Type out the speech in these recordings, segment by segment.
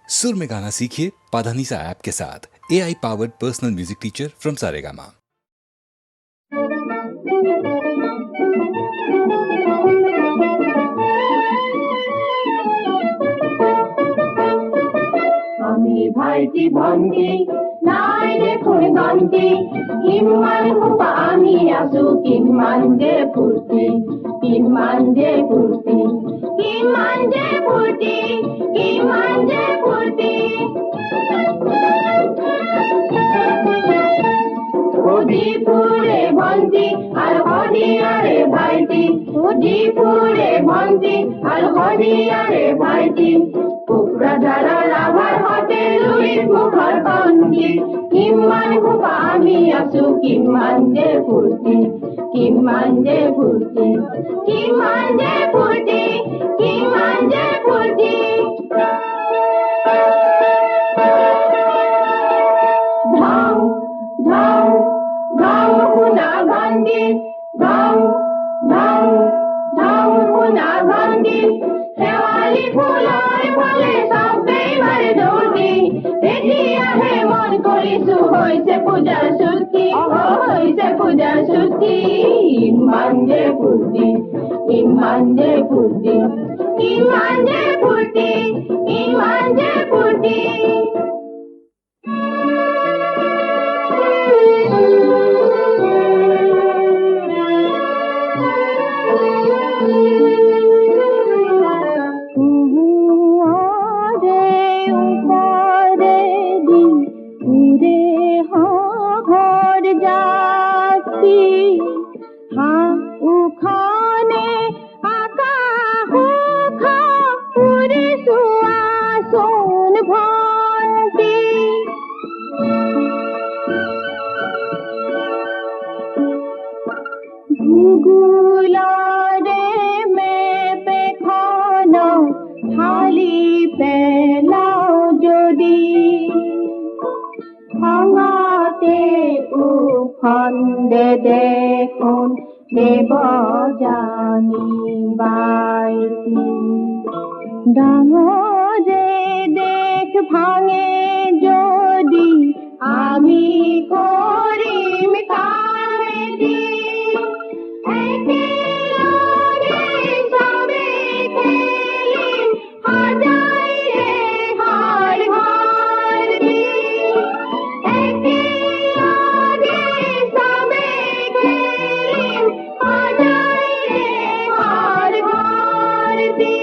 सुर में गाना सीखिए पाधानीसा ऐप के साथ। AI powered personal music teacher from Saregama. আমি ভাইটি ভন্টি নাই দেখুন গন্তি কিমান হুপা আমি আছো কিমান যে ফুর্তি কিমান যে ফুর্তি কিমান যে ফুর্তি কিমান যে ফুর্তি উদিপুরে ভন্তি আর হরিয়ারে ভাইটি উদিপুরে ভন্তি আর হরিয়ারে ভাইটি কুকুরা যারা রাভার হতে লুইস মুখর কন্তি কিমান হুপা আমি আছো কিমান যে ফুর্তি কিমান যে ফুর্তি কিমান যে ফুর্তি কিমান যে ফুর্তি ধাও ধাও ধাও পুনা গান্ধী ধাও ধাও ধাও পুনা গান্ধী শেৱালি ফুলৰ ফালে চবেই মাৰে দৌৰি তেতিয়াহে মন কৰিছো হৈছে পূজাৰ ছুটি হৈছে পূজাৰ ছুটি ইমান যে ফূৰ্তি ইমান যে ফূৰ্তি ইমান যে ফূৰ্তি ইমান যে ফূৰ্তি দেখুন দেব জানি বাইতি ডাঙরে দেখ ভাঙে যদি আমি করিম কামেতি একেলগে সবে খেলিম হাজাই রে হার হারতি একেলগে সবে খেলিম হাজাই রে হার হারতি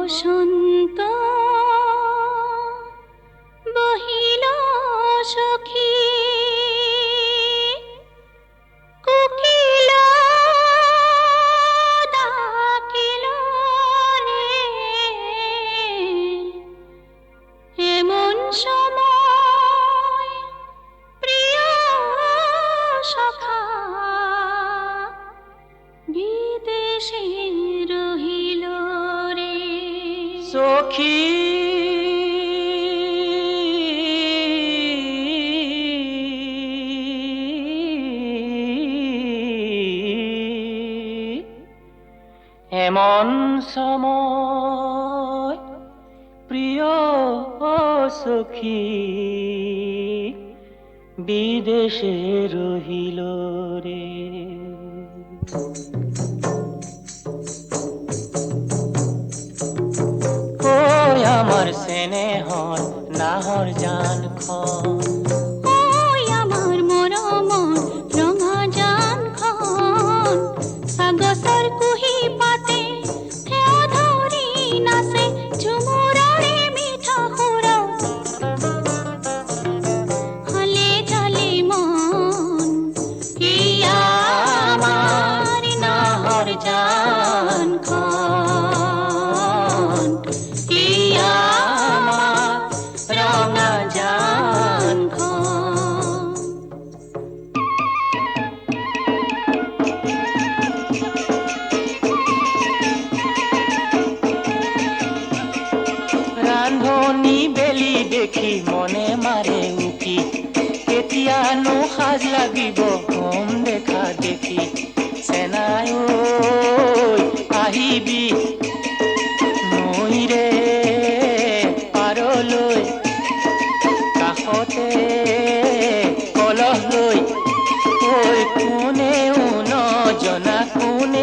বসন্ত বহিল সখী কোকিল ডাকিল রে এমন সময় প্রিয় সখা বিদেশে রহিল রে সখী এমন সময় প্রিয় সখী বিদেশে রহিল রে ওই আমার স্নেহর নাহর জান ওই আমার মরমর রঙা জান খন সাগসর কুহি পাতে থেও ধরি নাচে ঝুমুরারে মিঠা হুরা হলে চলে মন ইয়া আমার নাহর জান খন ইয়া আমার রঙা জান খন ৰান্ধনি বেলি দেখি মনে মাৰে উকি কেতিয়ানো সাজ লাগিব কম দেখা দেখি চেনাই ঐ আহিবি নৈৰে পাৰলৈ কাষতে কলহ লৈ ঐ কোনেও নজনাকৈ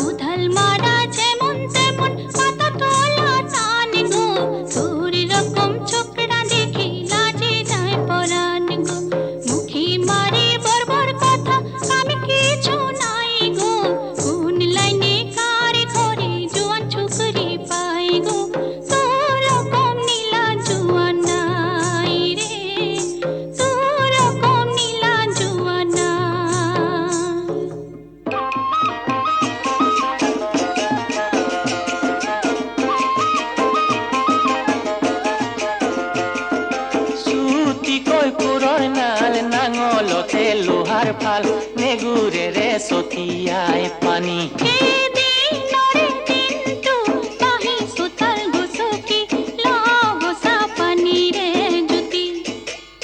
উথাল মারা যেমন তেমন পাতা তোলা টান গো তোর রকম ছোকরা দেখি লাজে যায় পরাণ গো মুখে মারে বর্বর কথা আমি কিছু নাই গো কোন লাইনে কার ঘরে জোয়ান ছুকরি পাই গো তোর রকম নীলা জোয়ান নাই রে তোর রকম নীলা জোয়ান নাই চুটিকৈ কোৰৰ নাল নাঙলতে লোহাৰ ফাল নেগুৰেৰে ছটিয়াই পানী দিনৰে দিনটো পাহি চোতাল গছকি লহচা পানীৰে জুতি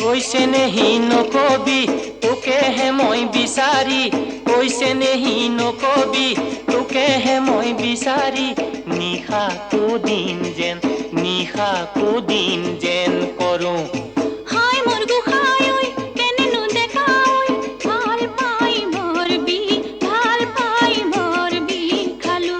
কৈছে নেহি নকবি তোকেহে মই বিচাৰি কৈছে নেহি নকবি তোকেহে মই বিচাৰি নিশাকো দিন যেন কৰোঁ হাই মোৰ গোসাঁই ঐ কেনেনো দেখা ঐ ভাল পাই ভৰবি খালো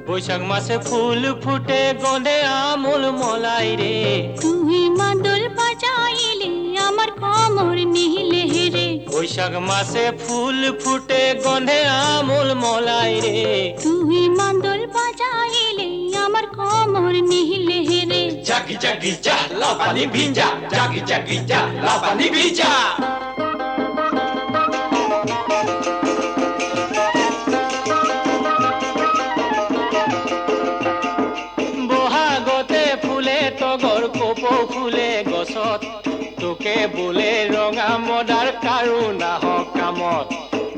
বৈশাখ মাসে ফুল ফুটে গন্ধে আমুল মলাই রে তুই মাদল বাজাইলে আমার কোমর নিহিলে রে বৈশাখ মাসে ফুল ফুটে গন্ধে আমুল মলাই রে তুই মাদল বাজাইলে আমার কোমর নিহিলে রে জাগি জাগি যা লাও পানি ভিজা জাগি জাগি যা লাও পানি ভিজা বহাগতে ফুলে তগৰ কপৌ ফুলে গছত তোকে বোলে ৰঙা মদাৰ কাৰো নাহক কামত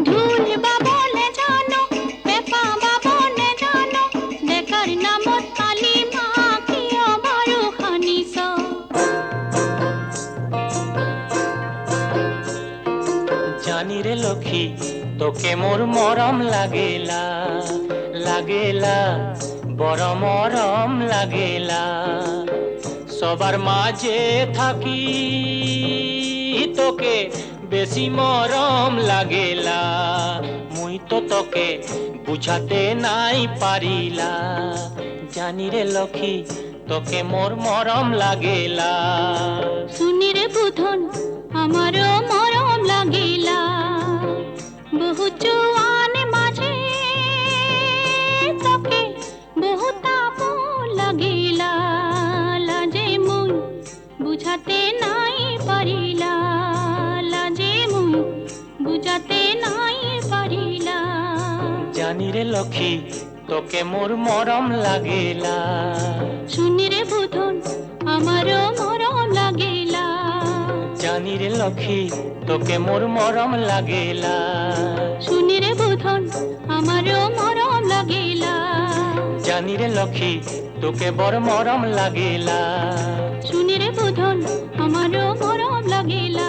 ঢোল বাবনে জানো পেপা বাবনে জানো বেকার নামত কালি মা কিয় বাৰু খানিছ জানিৰে লক্ষী তোকে মোৰ মৰম লাগেলা বড় মরম লাগেলা সবার মাঝে থাকি তোকে বেশি মরম লাগেলা মুই তো তোকে বুঝাতে নাই পারিলা জানি রে লক্ষ্মী তোকে মোর মরম লাগেলা শুনি রে বুধন আমারও মরম লাগিলা বহু জোয়ান মাঝে তোকে বহু তাপ লাগিলা লাজে মুই বুঝাতে নাই পারিলা লাজে মুই বুঝাতে নাই পারিলা জানি রে লক্ষ্মী তোকে মোর মরম লাগেলা শুনি রে বুধন আমারও মরম লাগিলা জানি রে লক্ষ্মী তোকে মোর মরম লাগেলা শুনি রে বুধন আমারও মরম লাগিলা জানি রে লক্ষ্মী তোকে বড় মরম লাগেলা শুনি রে বুধন আমারও মরম লাগিলা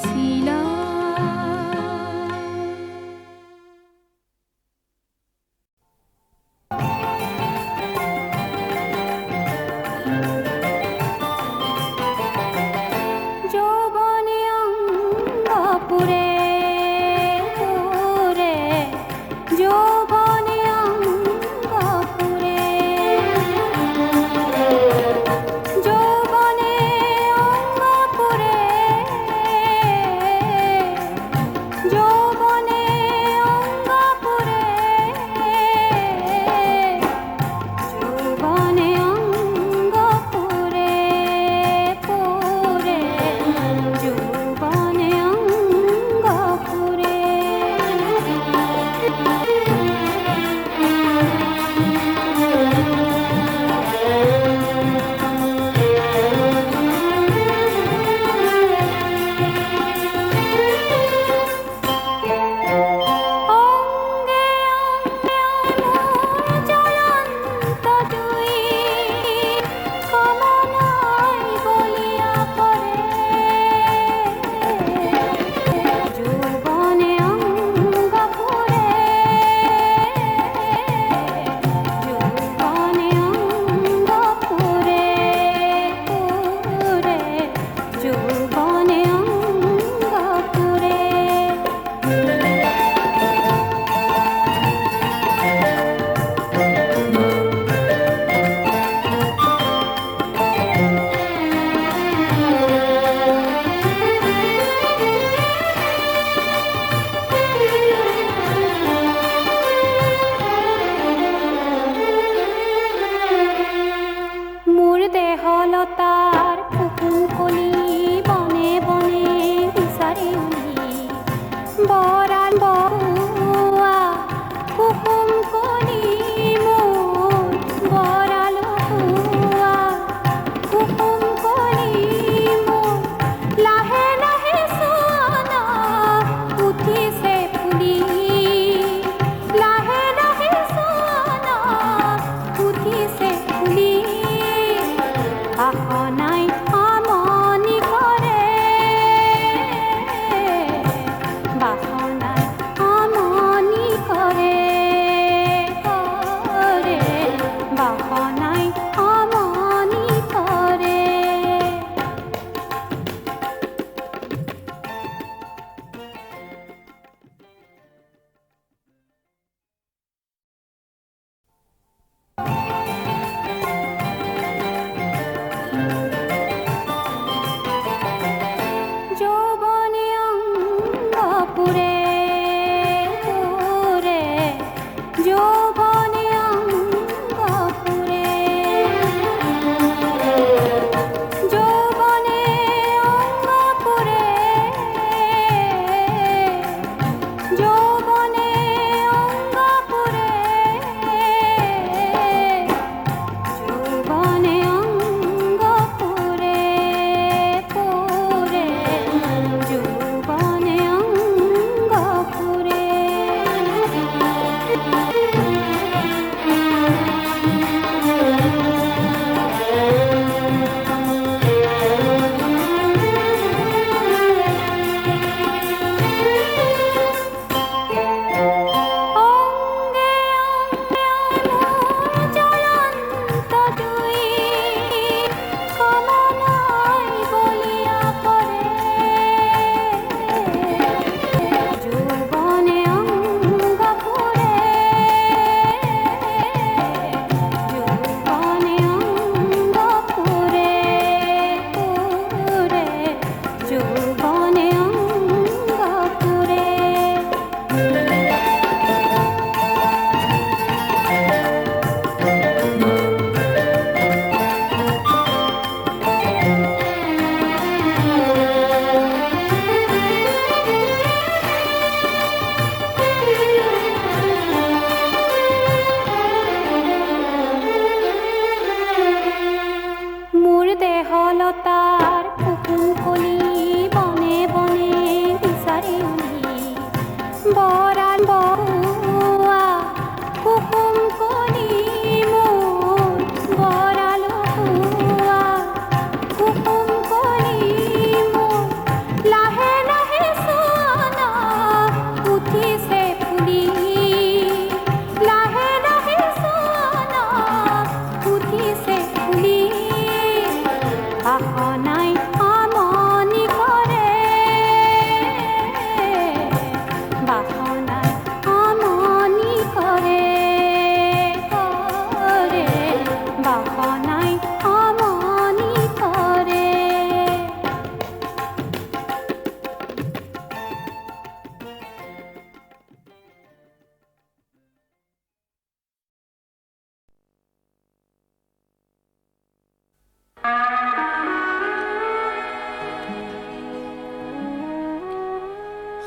শিলা যৌবনে অঙ্গপুরে পুরে যৌবনে অঙ্গপুরে যৌবনে অঙ্গপুরে যৌবনে অঙ্গপুরে যৌবনে অঙ্গপুরে পুরে যৌবনে অঙ্গপুরে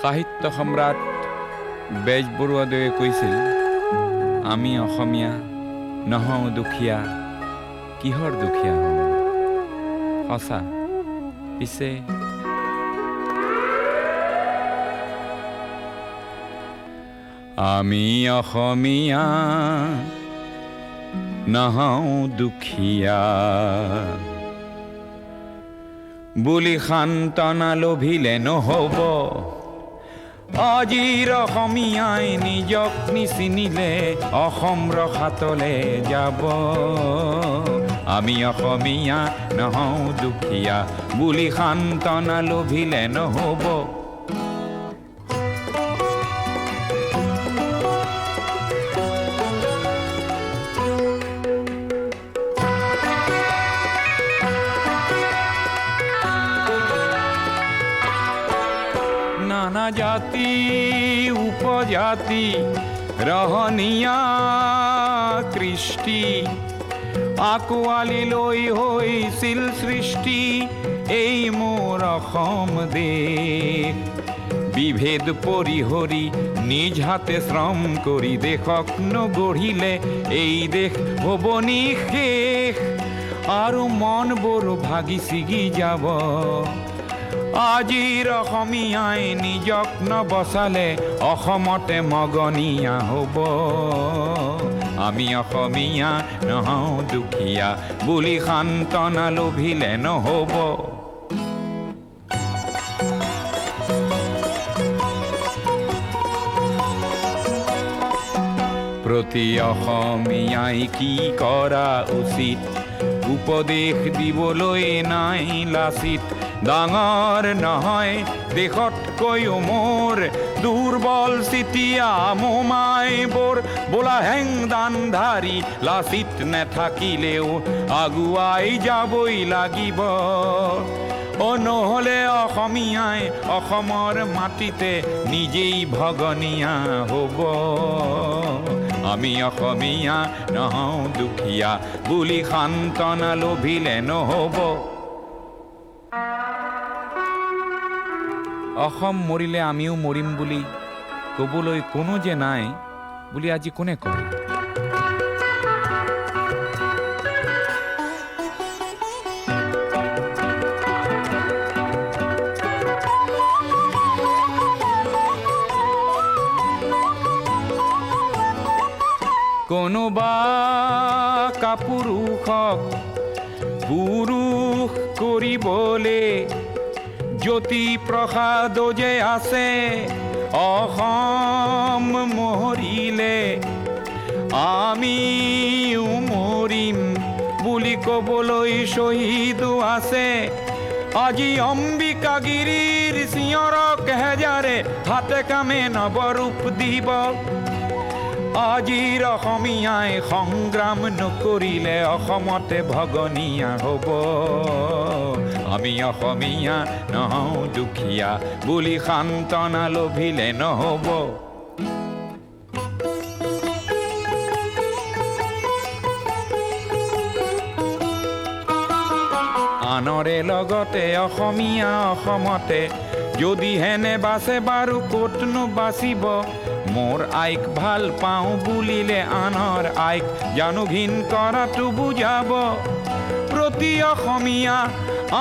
সাহিত্য সম্ৰাট বেজবৰুৱাদেৱে কৈছিল, আমি অসমীয়া নহওঁ দুখীয়া, কিহৰ দুখীয়া হওঁ? সঁচা। পিছে আমি অসমীয়া নহওঁ দুখীয়া বুলি সান্তনা লভিলে নহ'ব। আজিৰ অসমীয়াই নিজক নিচিনিলে অসম ৰসাতলে যাব। আমি অসমীয়া নহওঁ দুখীয়া বুলি সান্তনা লভিলে নহ'ব। নানা জাতি উপজাতি ৰহনীয়া কৃষ্টি আকোৱালি লৈ হৈছিল সৃষ্টি এই মোৰ অসম দেশ। বিভেদ পৰিহৰি নিজ হাতে শ্ৰম কৰি দেশক নগঢ়িলে এই দেশ হ'ব নিশেষ আৰু মনবোৰ ভাগি ছিগি যাব। আজিৰ অসমীয়াই নিজক নবচালে অসমতে মগনীয়া হ'ব। আমি অসমীয়া নহওঁ দুখীয়া বুলি সান্তনা লভিলে নহ'ব। প্ৰতি অসমীয়াই কি কৰা উচিত উপদেশ দিবলৈ নাই লাচিত। ডাঙৰ নহয় দেশতকৈও মোৰ দুৰ্বল চিতিয়া মোমাইবোৰ বোলা হেংদানধাৰী লাচিত নেথাকিলেও আগুৱাই যাবই লাগিব। নহ'লে অসমীয়াই অসমৰ মাটিতে নিজেই ভগনীয়া হ'ব। আমি অসমীয়া নহওঁ দুখীয়া বুলি সান্তনা লভিলে নহ'ব। অসম মৰিলে আমিও মৰিম বুলি ক'বলৈ কোনো যে নাই বুলি আজি কোনে কয়? কোনোবা কাপুৰুষক পুৰুষ কৰিবলে জ্যোতি প্ৰসাদ যে আছে অসম মৰিলে আমিও মৰিম বুলি ক'বলৈ শ্বহীদো আছে। আজি অম্বিকাগিৰিৰ চিঞৰক হেজাৰে হাতে কামে নৱৰূপ দিব। আজিৰ অসমীয়াই সংগ্ৰাম নকৰিলে অসমতে ভগনীয়া হ'ব। আমি অসমীয়া নহওঁ দুখীয়া বুলি সান্তনা লভিলে নহ'ব। আনৰে লগতে অসমীয়া অসমতে যদি হেনে বাচে বাৰু ক'তনো বাচিব। মোৰ আইক ভাল পাওঁ বুলিলে আনৰ আইক জানো ঘিণ কৰাটো বুজাব। প্ৰতি অসমীয়া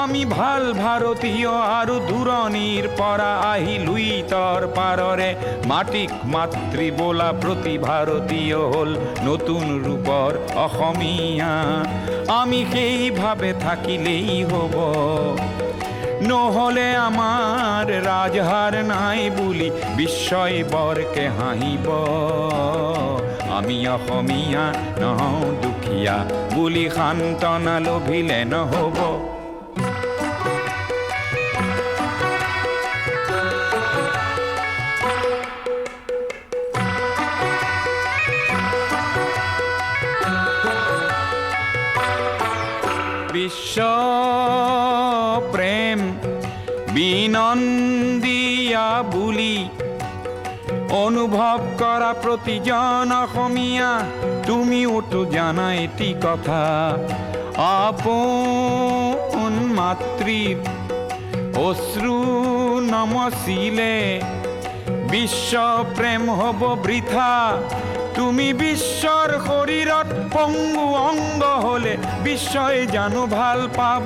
আমি ভাল ভাৰতীয় আৰু দূৰণিৰ পৰা আহি লুইতৰ পাৰৰে মাটিক মাতৃ বোলা প্ৰতি ভাৰতীয় হ'ল নতুন ৰূপৰ অসমীয়া। আমি সেইভাৱে থাকিলেই হ'ব। নহ'লে আমাৰ ৰাজহাৰ নাই বুলি বিশ্বই বৰকে হাঁহিব। আমি অসমীয়া নহওঁ দুখীয়া বুলি সান্তনা লভিলে নহ'ব। বিশ্ব প্ৰেম বিনন্দিয়া বুলি অনুভৱ কৰা প্ৰতিজন অসমীয়া তুমিওতো জানা এটি কথা। আপোন মাতৃৰ অশ্ৰু নমচিলে বিশ্ব প্ৰেম হ'ব বৃথা তুমি বিশ্বর শরীরত পঙ্গু অঙ্গ হলে বিশ্বই জানো ভাল পাব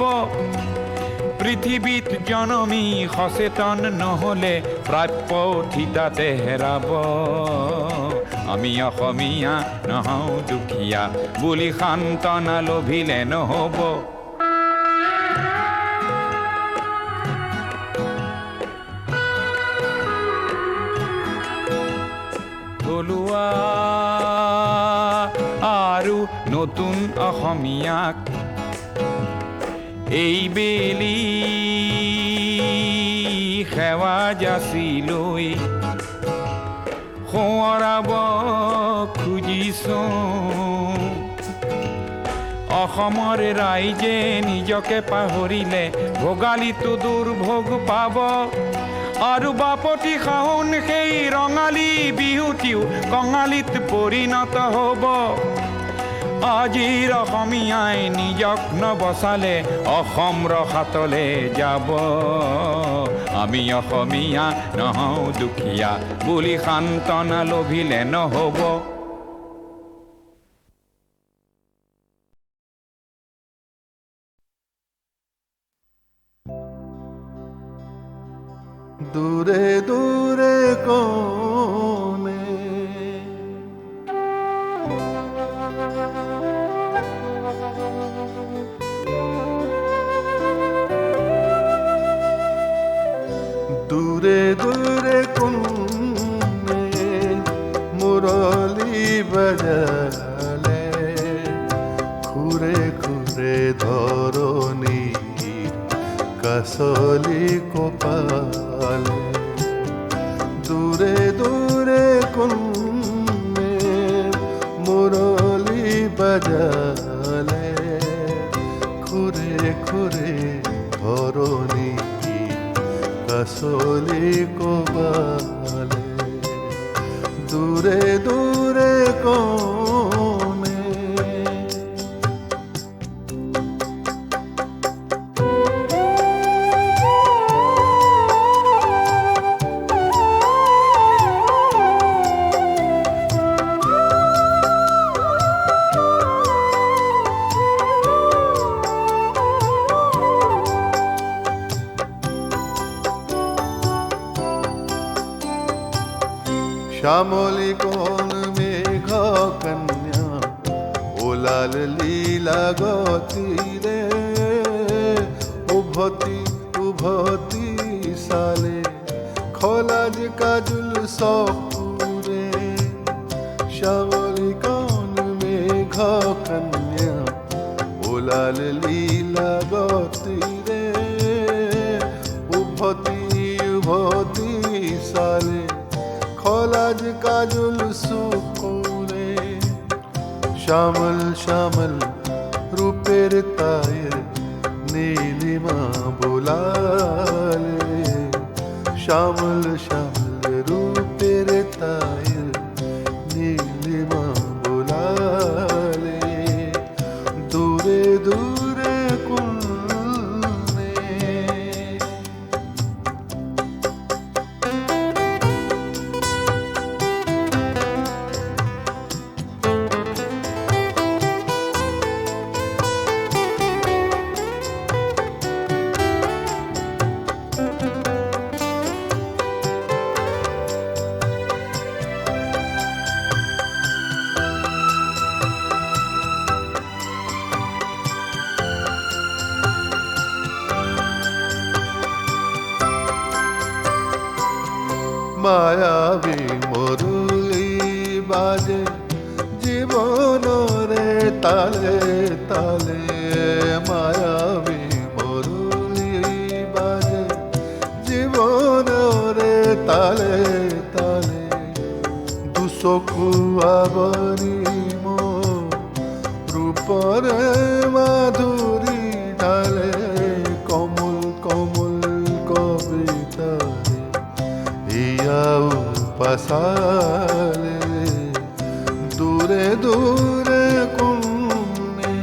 পৃথিবীত জনমী সচেতন নহলে প্ৰাপ্য থিতাতে হেৰাব আমি অসমীয়া নহওঁ দুখীয়া বুলি সান্তনা লভিলে নহ'ব থলুৱা আৰু নতুন অসমীয়াক এই বেলি সেৱা যাচি লৈ সোঁৱৰাব খুজিছোঁ অসমৰ ৰাইজে নিজকে পাহৰিলে ভোগালীটো দুৰ্ভোগ পাব আৰু বাপতি শাওণ সেই ৰঙালী বিহুটিও কঙালীত পৰিণত হ'ব আজিৰ অসমীয়াই নিজক নবচালে অসম ৰসাতলে যাব আমি অসমীয়া নহওঁ দুখীয়া বুলি সান্তনা লভিলে নহ'ব দূরে দূরে কোনে দূরে দূরে কোনে মুরলি বাজালে খুরে খুরে ধরণী কাসলি কোপালে দূরে দূরে কোনে মুরলি বাজালে খুরে খুরে ধরণী কাসলি কোপালে দূরে দূরে কোনে শ্যামলী কোন মেঘ কন্যা ওলাল লীলা গতিরে উভতি উভতি সালে খোলাজ কাজুল সপুরে শ্যামলী কোন মেঘ কন্যা ওলাল লীলা গতিরে উভতি উভতি সালে খোলাজ কাজল সুকোরে শ্যামল শ্যামল রূপের তায়ের নীলিমা বোলালে শ্যামল শ্যামল রূপের তায়ের নীলিমা বোলালে দূরে দূরে কোনে মায়াবী মরুলি বাজে জীবনরে তালে তালে মায়াবী মরুলি বাজে জীবনরে তালে তালে দুচকু আবৰি ৰূপৰে মাধুৰী ঢালে কমল কমল কবিতাৰে ইয়াও পাসালে দূরে দূরে কোনে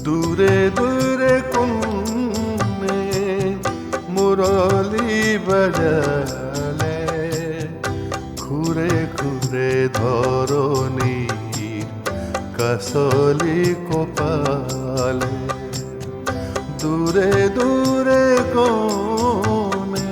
দূরে দূরে কোনে বাজালে ঘুরে ঘুরে ধরণীর কাসলি কপালে দূরে দূরে কোণে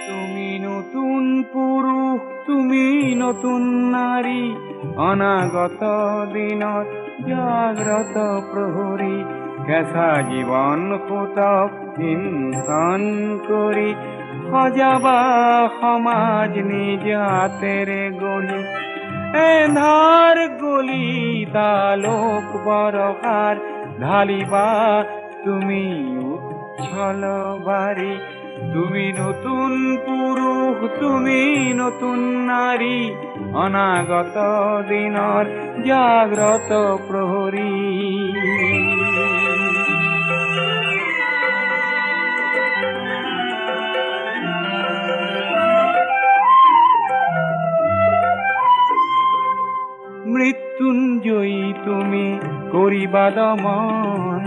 তুমি নতুন পুরুষ তুমি নতুন নারী অনাগত দিনত জাগ্রত প্রহরী কেঁচা জীবন সুতক হিংসন কৰি সজাবা সমাজ নিজ হাতেৰে গঢ়ি এন্ধাৰ গলি তালোক বৰষাৰ ঢালিবা তুমি উচ্ছল বাৰী তুমি নতুন পুরুষ তুমি নতুন নারী অনাগত দিনৰ জাগ্রত প্রহরী মৃত্যুঞ্জয়ী তুমি কৰিবা দমন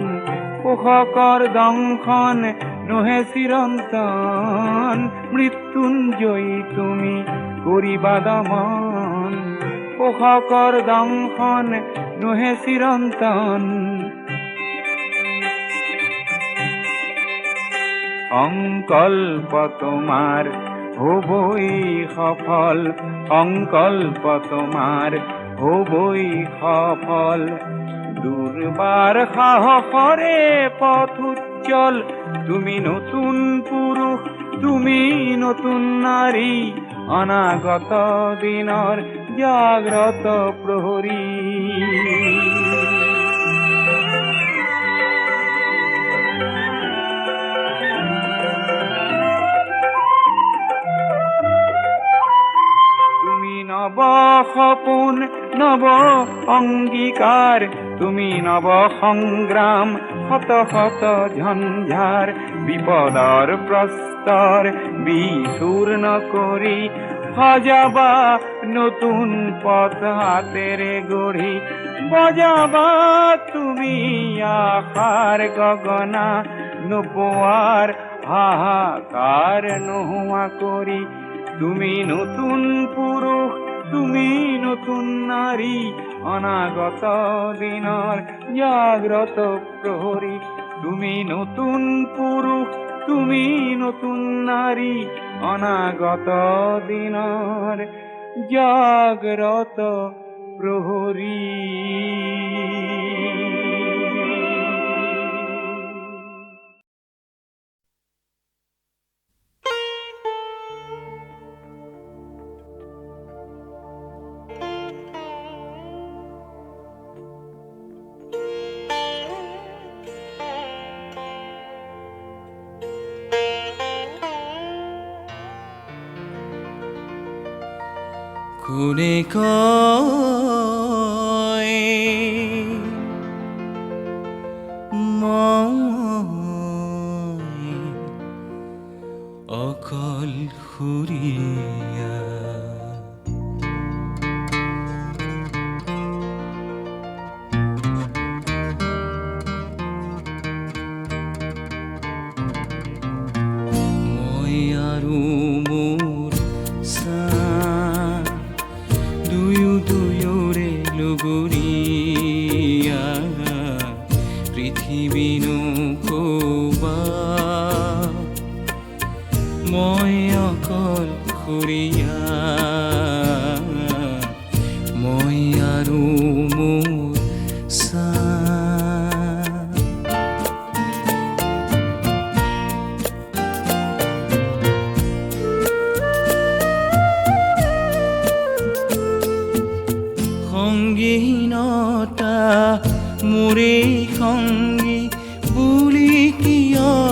পোষকৰ দংশন নহে চিৰন্তন মৃত্যুঞ্জয়ী তুমি কৰিবা দমন পোষকৰ দংশন নহে চিৰন্তন সংকল্প তোমাৰ হবই সফল সংকল্প তোমাৰ হবই সফল দুর্বার সাহসরে পথ উজ্জ্বল তুমি নতুন পুরুষ তুমি নতুন নারী অনাগত দিনৰ জাগ্রত প্রহরী নব সপোন নব অঙ্গীকার তুমি নব সংগ্রাম শত শত ঝঞ্ঝার বিপদৰ প্ৰস্তৰ বিচূৰ্ণ কৰি সজাবা নতুন পথ হাতেৰে গঢ়ি বজাবা তুমি আশাৰ গগনা নোপোৱাৰ হাহাকাৰ নোহোৱা কৰি তুমি নতুন পুরুষ তুমি নতুন নারী অনাগত দিনৰ জাগ্রত প্রহরী তুমি নতুন পুরুষ তুমি নতুন নারী অনাগত দিনৰ জাগ্রত প্রহরী কোনে কয় মই অকলশৰীয়া মই আৰু মোৰ দুয়োৰে লগৰীয়া পৃথিৱী নকবা মই অকলশৰীয়া মই আৰু মোৰ সংগীহীনতা মোৰে সংগী বুলি কিয়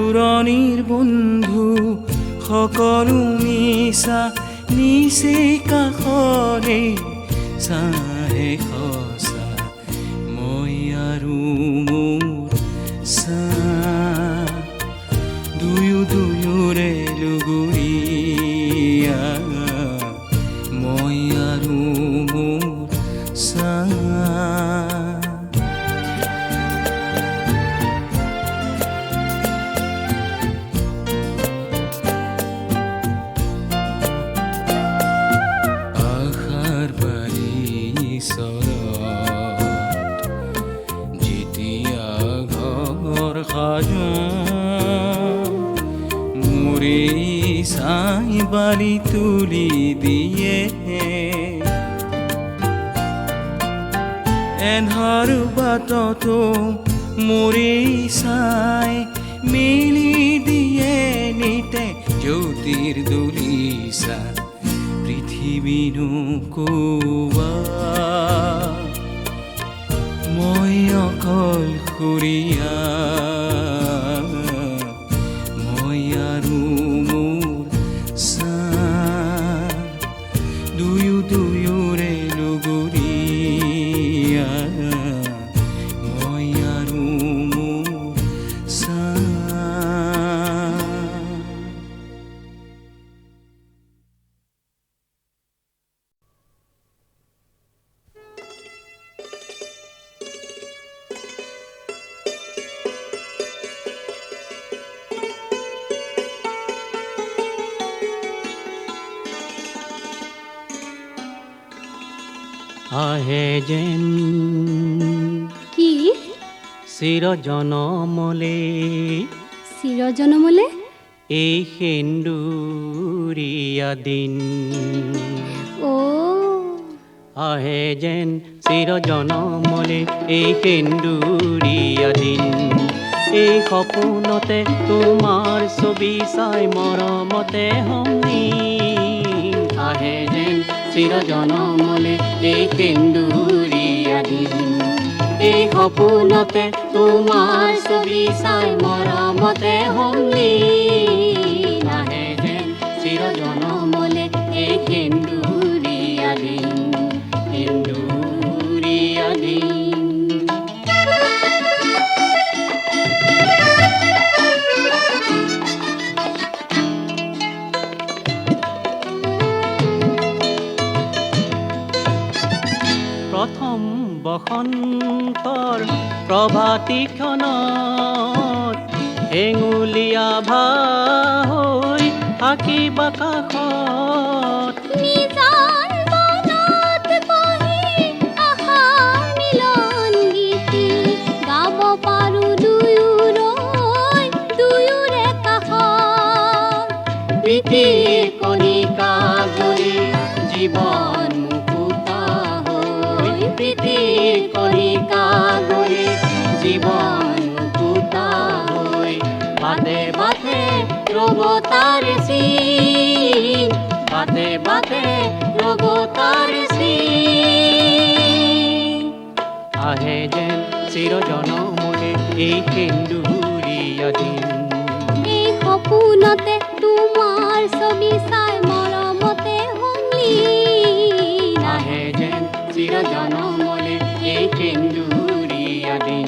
পুৰণিৰ বন্ধু সকলো মিছা নিচে কাষৰে চাহে সঁচা মই আৰু মোৰ চাহ দুয়োৰে লুগুৰীয়া মই আৰু মোৰ চাহ মোৰে চাই বালি তুলি দিয়ে এন্ধাৰ বাটতো মোৰে চাই মেলি দিয়ে নিতে জ্যোতিৰ দলিচা পৃথিৱীনো কোৱা মই অকলশৰীয়া মই আৰু মোৰ চাহ দুয়োৰে লুগুৰীয়া মই আৰু মোৰ চাহ আহে যেন কি চিৰ জনমলে চিৰজনমলে এই সেন্দুৰীয়া দিন আহে যেন চিৰ জনমলে এই সেন্দুৰীয়া দিন এই সপোনতে তোমাৰ ছবি চাই মৰমতে সংগী আহে যেন চিৰ জনমলে এই সেন্দুৰীয়া দিন এই সপোনতে তোমাৰ ছবি চাই মৰমতে সংগী আহে যেন চিৰ জনমলে এই সেন্দুৰীয়া দিন সেন্দুৰীয়া দিন প্ৰথম বসন্তৰ প্ৰভাতী ক্ষণত হেঙুলীয়া ভাহ হৈ থাকিব কাষত নিজান বনত বহি আশাৰ মিলন গীতি গাব পাৰোঁ দুয়োৰে কাষত প্ৰীতিৰ কণিকা জৰি জীৱন প্ৰীতিৰ কণিকা গৈ জীৱন মুকুতা হৈ বাটে বাটে ৰ'ব তাৰ চিন বাটে বাটে ৰ'ব তাৰ চিন আহে যেন চিৰ জনমলে এই সেন্দুৰীয়া দিন এই সপোনতে তোমাৰ ছবি চাই মৰমতে সংগী আহে যেন চিৰ জনমলে এই সেন্দুৰীয়া দিন